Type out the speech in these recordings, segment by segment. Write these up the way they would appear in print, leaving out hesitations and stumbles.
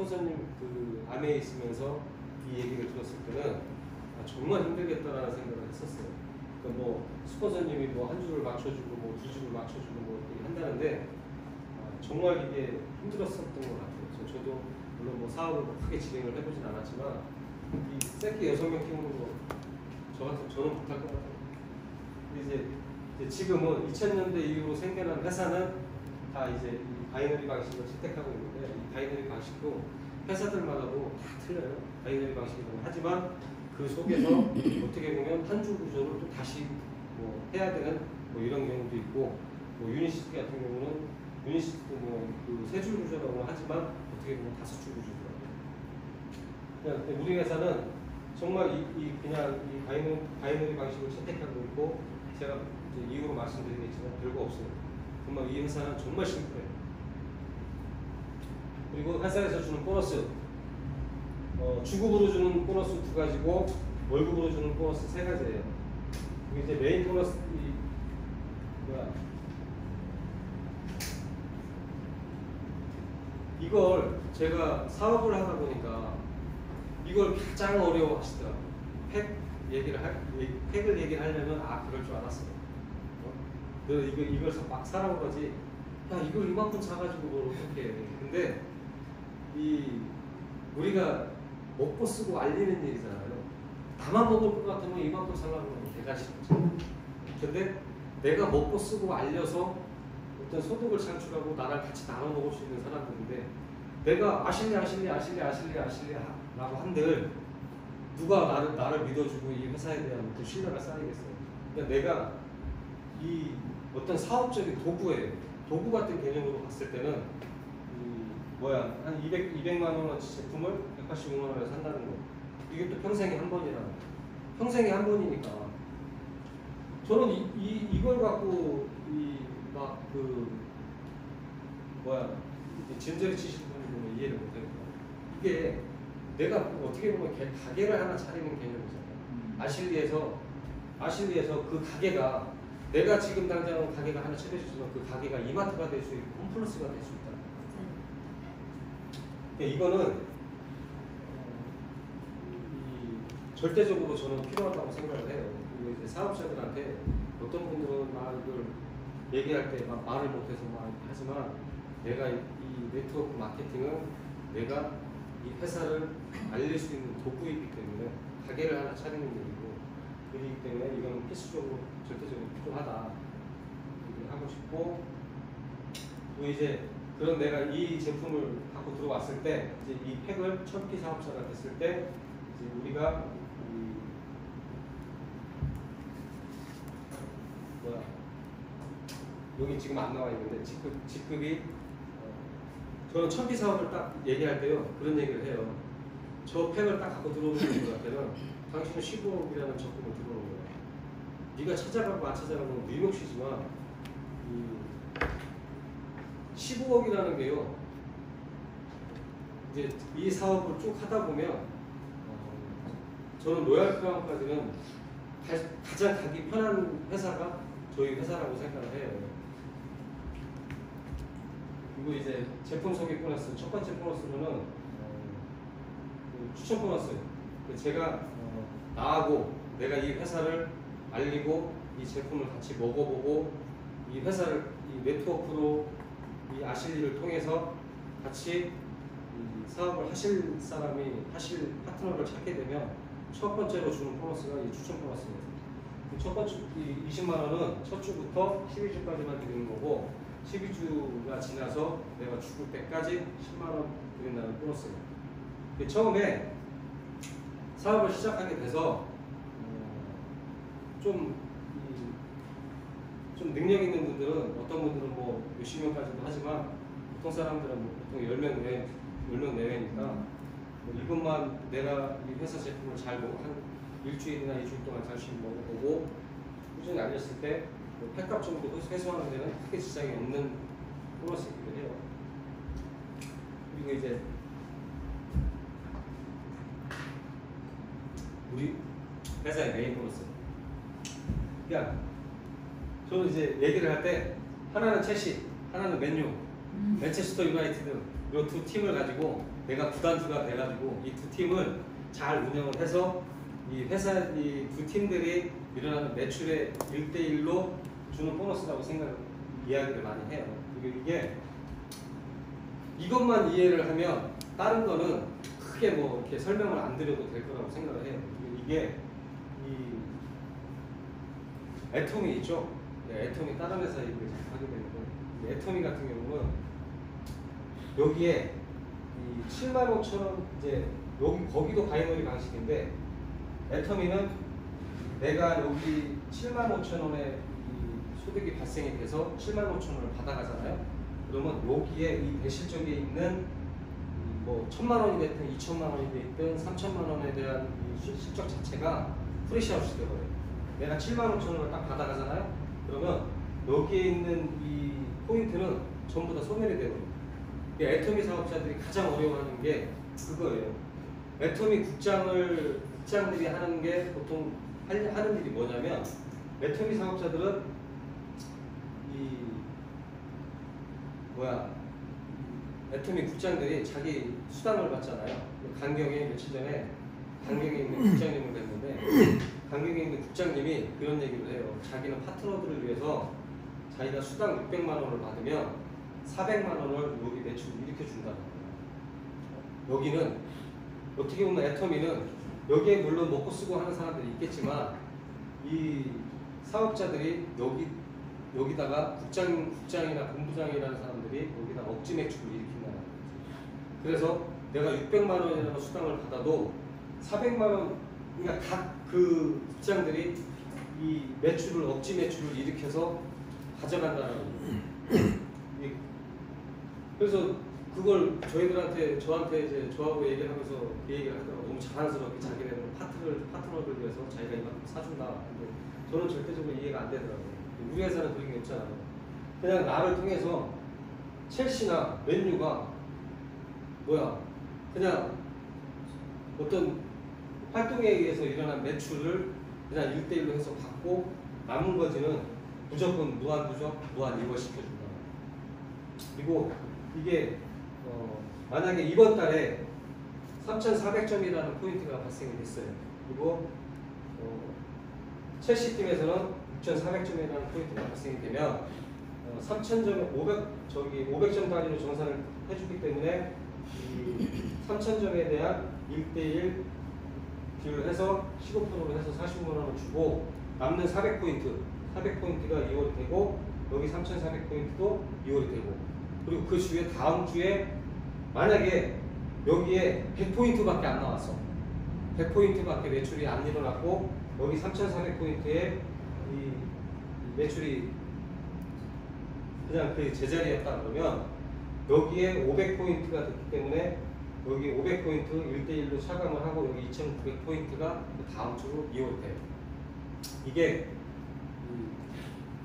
스폰서님 그 안에 있으면서 이 얘기를 들었을 때는 정말 힘들겠다라는 생각을 했었어요. 그러니까 뭐 스폰서님이 뭐 한 줄을 맞춰주고 뭐 두 줄을 맞춰주고 뭐 이렇게 한다는데 정말 이게 힘들었었던 것 같아요. 저도 물론 뭐 사업을 뭐 크게 진행을 해보진 않았지만 이 새끼 6명 키우는 거 저는 못할 것 같아요. 이제 지금은 2000년대 이후로 생겨난 회사는 다 이제 이 바이너리 방식을 채택하고 있는데 이 바이너리 방식도 회사들마다도 다 틀려요. 바이너리 방식이라고 하지만 그 속에서 어떻게 보면 한 줄 구조를 또 다시 뭐 해야 되는 뭐 이런 경우도 있고 뭐 유니시티 같은 경우는 유니시티도 뭐 그 세 줄 구조라고 하지만 어떻게 보면 5줄 구조더라고요. 그냥 우리 회사는 정말 그냥 이 바이너리 방식을 채택하고 있고 제가 이제 이후로 말씀드리겠지만 별거 없어요. 정말 이 회사는 정말 심플해요. 그리고 회사에서 주는 보너스 주급으로 주는 보너스 2가지고 월급으로 주는 보너스 3가지예요. 이제 메인 보너스 이걸 제가 사업을 하다 보니까 이걸 가장 어려워하시더라고요. 팩을 얘기를 하려면 그럴 줄 알았어요. 너 이걸 막 사라고 그러지. 야 이걸 이만큼 사가지고 뭘 어떻게 해. 근데 우리가 먹고 쓰고 알리는 일이잖아요. 다만 먹을 것 같으면 이만큼 살라고 하면 내가 싫죠. 근데 내가 먹고 쓰고 알려서 어떤 소득을 창출하고 나랑 같이 나눠 먹을 수 있는 사람들인데 내가 아실래 라고 한들 누가 나를 믿어주고 이 회사에 대한 그 신뢰가 쌓이겠어요. 그러니까 내가 이 어떤 사업적인 도구 같은 개념으로 봤을 때는 한 200만 원어치 제품을 185만 원에 산다는 거. 이게 또 평생에 한 번이라는 거. 평생에 한 번이니까 저는 이걸 갖고 진저리 치시는 분이 보면 이해를 못해요. 이게 내가 어떻게 보면 가게를 하나 차리는 개념이잖아요. 아실리에서 그 가게가 내가 지금 당장 가게가 하나 차려주지만 그 가게가 이마트가 될 수 있고 홈플러스가 될 수 있다. 이거는 절대적으로 저는 필요하다고 생각을 해요. 그리고 이제 사업자들한테 어떤 분들은 이걸 얘기할 때 말을 못해서 하지만 내가 이 네트워크 마케팅은 내가 이 회사를 알릴 수 있는 도구이기 때문에 가게를 하나 차리는 일이고 그렇기 때문에 이거는 필수적으로 절대적으로 필요하다 얘기를 하고 싶고 그리고 이제 그런 내가 이 제품을 갖고 들어왔을 때 이제 이 팩을 첫 피 사업자가 됐을 때 이제 우리가 여기 지금 안 나와 있는데 직급이 저는 첫 피 사업을 딱 얘기할 때요 그런 얘기를 해요. 저 팩을 딱 갖고 들어오는 분들한테는 당신은 15억이라는 적금을 들어오는 거예요. 네가 찾아가고 안 찾아가고 네 몫이지만 15억이라는 게요. 이제 이 사업을 쭉 하다 보면 저는 로얄 크라운까지는 가장 가기 편한 회사가 저희 회사라고 생각을 해요. 그리고 이제 제품 소개 보너스 첫 번째 보너스로는 추천 보너스. 제가 나하고 내가 이 회사를 알리고 이 제품을 같이 먹어보고 이 회사를 이 네트워크로 이 아실리를 통해서 같이 이 사업을 하실 파트너를 찾게 되면 첫 번째로 주는 보너스가 이 추천 보너스입니다. 첫 번째 20만 원은 첫 주부터 12주까지만 드리는 거고 12주가 지나서 내가 죽을 때까지 10만 원 드린다는 보너스예요. 처음에 사업을 시작하게 돼서 좀 능력 있는 분들은 어떤 분들은 뭐 몇십 명까지도 하지만 보통 사람들은 뭐 보통 10명 내외니까 뭐 이것만 내가 이 회사 제품을 잘 먹고 한 일주일이나 2주일 동안 잘 먹어보고 꾸준히 알렸을 때 뭐 팩값 정도 회수하는 데는 크게 지장이 없는 보너스이기도 해요. 그리고 이제 우리 회사의 메인 보너스. 그러니까 저는 이제 얘기를 할 때 하나는 첼시, 하나는 맨유, 맨체스터 유나이티드 이 두 팀을 가지고 내가 구단주가 돼가지고 이 두 팀을 잘 운영을 해서 이 회사 이 두 팀들이 일어나는 매출의 1대1로 주는 보너스라고 이야기를 많이 해요. 이게 이것만 이해를 하면 다른 거는 크게 뭐 이렇게 설명을 안 드려도 될 거라고 생각을 해요. 이게 이 애토미 있죠? 애토미 다른 회사 얘기를 자꾸 하게 되는데 애토미 같은 경우는 여기에 이 75,000원 이제 여기 거기도 바이너리 방식인데 애터미는 내가 여기 75,000원의 소득이 발생이 돼서 75,000원을 받아가잖아요. 그러면 여기에 이 대실적에 있는 뭐 1,000만 원이 됐든 2,000만 원이 됐든 3,000만 원에 대한 이 실적 자체가 프리시아웃이 되거든요. 내가 75,000원을 딱 받아가잖아요. 그러면 여기에 있는 이 포인트는 전부 다 소멸이 되거든요. 애터미 사업자들이 가장 어려워하는 게 그거예요. 애터미 국장들이 하는 게 보통 하는 일이 뭐냐면 애터미 사업자들은 애터미 국장들이 자기 수당을 받잖아요. 강경에 며칠 전에 강경에 있는 국장님을 뵀는데 강경에 있는 국장님이 그런 얘기를 해요. 자기는 파트너들을 위해서 자기가 수당 600만 원을 받으면 400만 원을 여기 매출을 일으켜준다는 거예요. 여기는 어떻게 보면 애터미는 여기에 물론 먹고 쓰고 하는 사람들이 있겠지만 이 사업자들이 여기다가 국장이나 본부장이라는 사람들이 여기다 억지 매출을 일으킨다는 거죠. 그래서 내가 600만 원이라는 수당을 받아도 400만 원, 그러니까 각 그 국장들이 이 매출을 억지 매출을 일으켜서 가져간다는 거죠. 그래서 그걸 저한테 이제 저하고 얘기를 하면서 그 얘기를 하더라고요. 너무 자랑스럽게 자기네는 파트너를 위해서 자기가 이만큼 사준다. 근데 저는 절대적으로 이해가 안 되더라고요. 우리 회사는 그런 게 없잖아요. 그냥 나를 통해서 첼시나 맨유가 그냥 어떤 활동에 의해서 일어난 매출을 그냥 1대1로 해서 받고 남은 거지는 무조건 무한 누적, 무한 이월시켜준다. 그리고 이게 만약에 이번 달에 3,400점이라는 포인트가 발생이 됐어요. 그리고 첼시 팀에서는 6,400점이라는 포인트가 발생이 되면 3,000점, 500점 단위로 정산을 해주기 때문에 이 3,000점에 대한 1대1 비율을 해서 15%로 해서 45만 원을 주고 남는 400포인트가 이월이 되고 여기 3,400포인트도 이월이 되고 그리고 그 주에 다음 주에 만약에 여기에 100포인트밖에 안 나왔어. 100포인트밖에 매출이 안 일어났고 여기 3,400포인트에 이 매출이 그냥 그 제자리였다 그러면 여기에 500포인트가 됐기 때문에 여기 500포인트 1대1로 차감을 하고 여기 2,900포인트가 다음 주로 이월이 돼요. 이게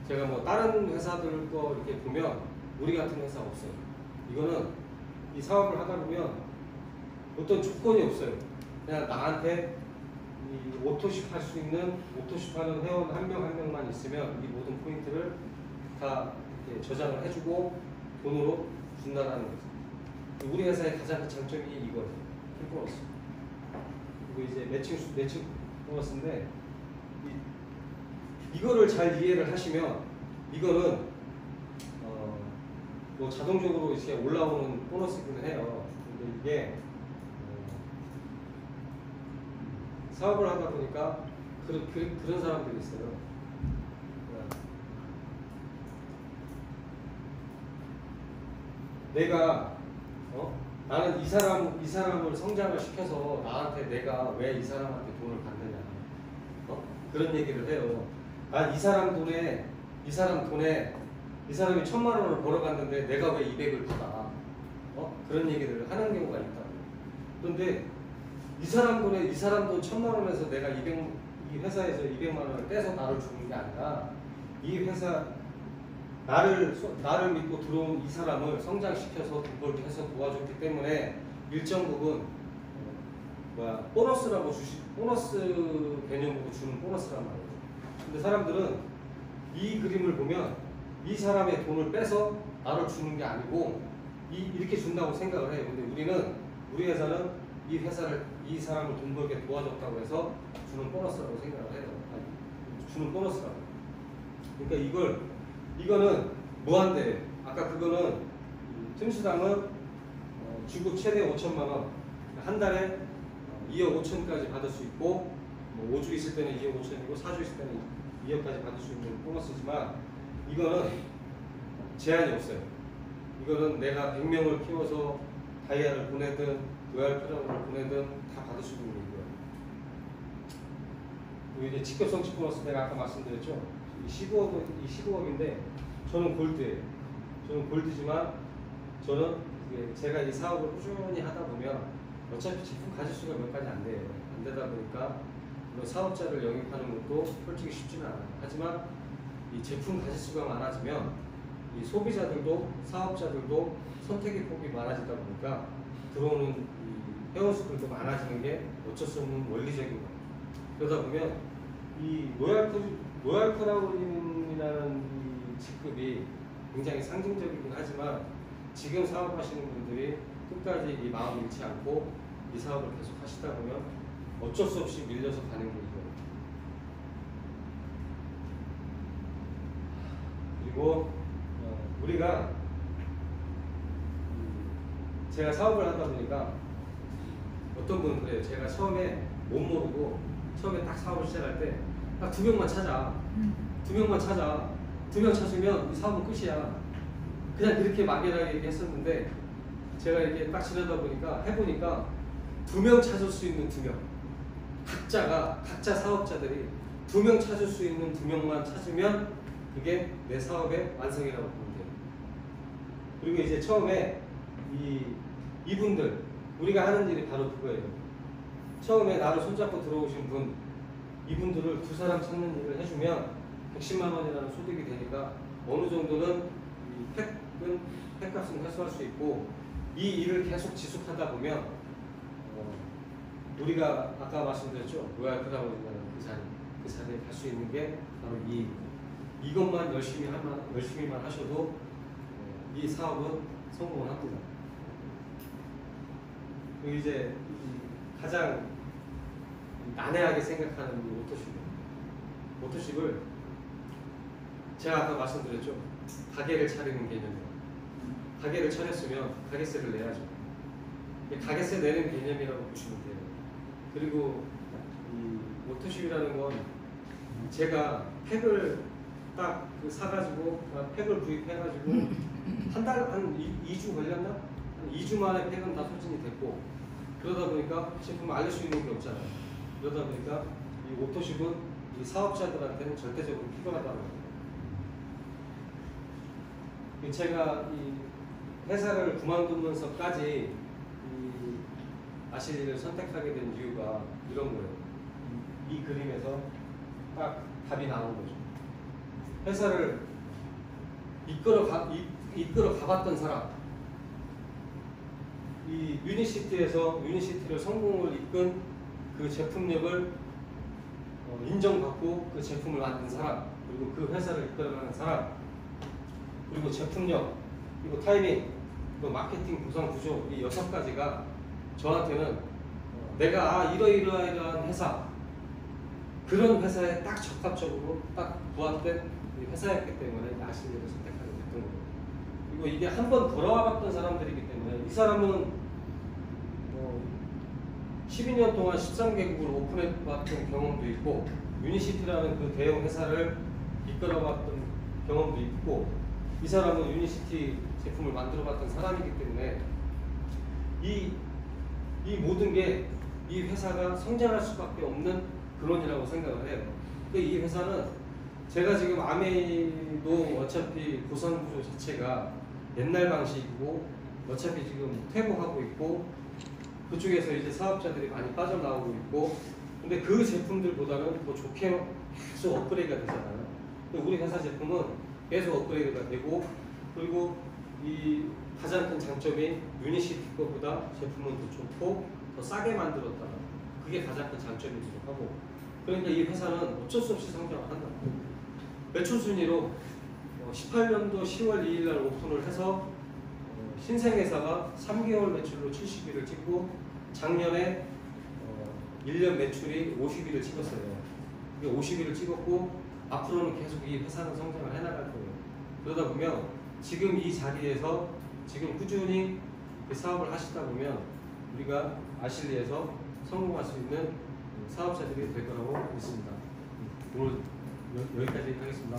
제가 뭐 다른 회사들 거 이렇게 보면 우리 같은 회사 없어요. 이거는 이 사업을 하다 보면 어떤 조건이 없어요. 그냥 나한테 이 오토십 할 수 있는 오토십 하는 회원 한 명 한 명만 있으면 이 모든 포인트를 다 이렇게 저장을 해주고 돈으로 준다라는 거죠. 우리 회사의 가장 큰 장점이 이거예요. 캠보너스. 그리고 이제 매칭 보너스인데 이거를 잘 이해를 하시면 이거는 뭐 자동적으로 이렇게 올라오는 보너스이기는 해요. 근데 이게 사업을 하다 보니까 그런 사람들이 있어요. 내가 나는 이 사람을 성장을 시켜서 나한테 내가 왜 이 사람한테 돈을 받느냐 그런 얘기를 해요. 난 이 사람 돈에 이 사람이 1,000만 원을 벌어갔는데 내가 왜 200을 받아? 그런 얘기를 하는 경우가 있다고. 그런데 이 사람 돈 1,000만 원에서 내가 이 회사에서 200만 원을 떼서 나를 주는 게 아니라 이 회사 나를 믿고 들어온 이 사람을 성장시켜서 돈 벌게 해서 도와줬기 때문에 일정 부분 보너스 개념으로 주는 보너스란 말이에요. 근데 사람들은 이 그림을 보면 이 사람의 돈을 빼서 나를 주는 게 아니고 이렇게 준다고 생각을 해요. 근데 우리는 우리 회사는 이 사람을 돈 벌게 도와줬다고 해서 주는 보너스라고 생각을 해요. 아니, 주는 보너스라고. 그러니까 이거는 무한대. 아까 그거는 틈수당은 주급 최대 5천만 원, 한 달에 2억 5천까지 받을 수 있고, 뭐 5주 있을 때는 2억 5천이고 4주 있을 때는 2억까지 받을 수 있는 보너스지만, 이거는 제한이 없어요. 이거는 내가 100명을 키워서 다이아를 보내든 로얄 프라우드를 보내든 다 받을 수 있는 거고요. 그리고 이제 직급성취 보너스 내가 아까 말씀드렸죠. 이 15억인데 저는 골드예요. 저는 골드지만 저는 제가 이 사업을 꾸준히 하다 보면 어차피 제품 가질 수가 몇 가지 안 돼요. 안 되다 보니까 물론 사업자를 영입하는 것도 솔직히 쉽지는 않아요. 하지만 이 제품 가질 수가 많아지면 이 소비자들도 사업자들도 선택의 폭이 많아지다 보니까 들어오는 이 회원수들도 많아지는 게 어쩔 수 없는 원리적인 거예요. 그러다 보면 이 로얄 크라운이라는 이 직급이 굉장히 상징적이긴 하지만 지금 사업하시는 분들이 끝까지 이 마음을 잃지 않고 이 사업을 계속 하시다 보면 어쩔 수 없이 밀려서 가는 게 이거예요. 그리고 우리가 제가 사업을 하다 보니까 어떤 분은 그래요. 제가 처음에 못 모르고 처음에 딱 사업을 시작할 때 딱 2명만 찾아. 2명만 찾아. 2명 찾으면 이 사업은 끝이야. 그냥 그렇게 막연하게 얘기했었는데 제가 이렇게 딱 지내다 보니까 해보니까 2명 찾을 수 있는 2명. 각자 사업자들이 2명 찾을 수 있는 2명만 찾으면 그게 내 사업의 완성이라고 보면 돼요. 그리고 이제 처음에 이분들 우리가 하는 일이 바로 그거예요. 처음에 나를 손잡고 들어오신 분 이분들을 2사람 찾는 일을 해주면 110만 원이라는 소득이 되니까 어느 정도는 이 팩값은 해소할 수 있고 이 일을 계속 지속하다 보면 우리가 아까 말씀드렸죠. 로얄 크라운이라는 그 자리에 갈 수 있는 게 바로 이것만 열심히만 하셔도 이 사업은 성공을 합니다. 그리고 이제 가장 난해하게 생각하는 이 오토십을 제가 아까 말씀드렸죠. 가게를 차리는 개념이에요. 가게를 차렸으면 가게세를 내야죠. 가게세 내는 개념이라고 보시면 돼요. 그리고 이 오토십이라는 건 제가 팩을 딱 사가지고 팩을 구입해가지고 한 2주 걸렸나? 한 2주 만에 팩은 다 소진이 됐고 그러다 보니까 제품을 알릴 수 있는 게 없잖아요. 그러다 보니까 이 오토십은 이 사업자들한테는 절대적으로 필요하다는 거예요. 제가 이 회사를 그만두면서까지 이 아실리를 선택하게 된 이유가 이런 거예요. 이 그림에서 딱 답이 나온 거죠. 회사를 이끌어 가봤던 사람, 이 유니시티를 성공을 이끈 그 제품력을 인정받고 그 제품을 만든 사람, 그리고 그 회사를 이끌어가는 사람, 그리고 제품력, 그리고 타이밍, 그리고 마케팅 구성 구조 이 6가지가 저한테는 내가 이러이러한 회사 그런 회사에 딱 적합적으로 딱 부합된 회사였기 때문에 아실리를 선택하게 됐던 거예요. 그리고 이게 한 번 돌아와봤던 사람들이기 때문에 이 사람은 12년 동안 13개국을 오픈해봤던 경험도 있고 유니시티라는 그 대형 회사를 이끌어봤던 경험도 있고 이 사람은 유니시티 제품을 만들어봤던 사람이기 때문에 이 모든 게 이 회사가 성장할 수밖에 없는 근원이라고 생각을 해요. 이 회사는 제가 지금 아메이도 어차피 보상구조 자체가 옛날 방식이고 어차피 지금 퇴보하고 있고 그쪽에서 이제 사업자들이 많이 빠져나오고 있고 근데 그 제품들보다는 더 좋게 계속 업그레이드가 되잖아요. 우리 회사 제품은 계속 업그레이드가 되고 그리고 이 가장 큰 장점이 유니시티 것보다 제품은 더 좋고 더 싸게 만들었다. 그게 가장 큰 장점이기도 하고 그러니까 이 회사는 어쩔 수 없이 성장을 한다. 매출 순위로 18년도 10월 2일 날 오픈을 해서 신생회사가 3개월 매출로 70일을 찍고 작년에 1년 매출이 50일을 찍었어요. 50일을 찍었고 앞으로는 계속 이 회사는 성장을 해나갈 거예요. 그러다 보면 지금 이 자리에서 지금 꾸준히 사업을 하시다 보면 우리가 아실리에서 성공할 수 있는 사업자들이 될 거라고 믿습니다. 오늘 여기까지 하겠습니다.